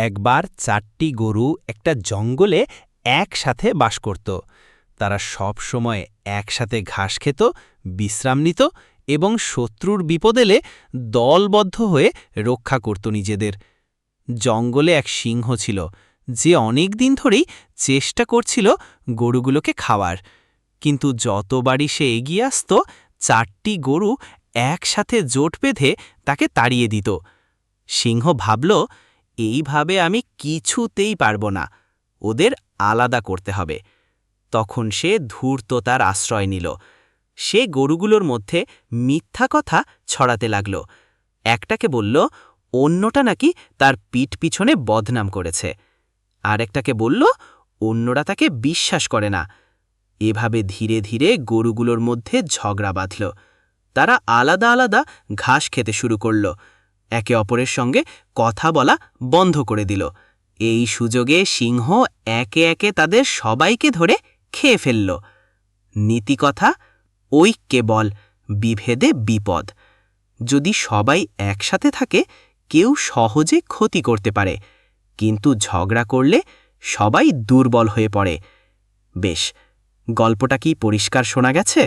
একবার 4টি গরু একটা জঙ্গলে একসাথে বাস করত। তারা সব সময় একসাথে ঘাস খেত, বিশ্রাম নিত এবং শত্রুর বিপদ এলে দলবদ্ধ হয়ে রক্ষা করত নিজেদের। জঙ্গলে এক সিংহ ছিল, যে অনেক দিন ধরেই চেষ্টা করছিল গরুগুলোকে খাওয়ার। কিন্তু যতবারই সে এগিয়ে আসত, 4টি গরু একসাথে জোট বেঁধে তাকে তাড়িয়ে দিত। সিংহ ভাবল, এইভাবে আমি কিছুতেই পারব না, ওদের আলাদা করতে হবে। তখন সে ধূর্ততার আশ্রয় নিল। সে গরুগুলোর মধ্যে মিথ্যা কথা ছড়াতে লাগল। একটাকে বলল অন্যটা নাকি তার পিঠ পিছনে বদনাম করেছে, আর একটাকে বলল অন্যরা তাকে বিশ্বাস করে না। এভাবে ধীরে ধীরে গরুগুলোর মধ্যে ঝগড়া বাঁধল। তারা আলাদা আলাদা ঘাস খেতে শুরু করল, একে অপরের সঙ্গে কথা বলা বন্ধ করে দিল। এই সুযোগে সিংহ একে একে তাদের সবাইকে ধরে খেয়ে ফেলল। নীতিকথা, ঐক্যে বল, বিভেদে বিপদ। যদি সবাই একসাথে থাকে, কেউ সহজে ক্ষতি করতে পারে, কিন্তু ঝগড়া করলে সবাই দুর্বল হয়ে পড়ে। বেশ, গল্পটা কি পরিষ্কার শোনা গেছে?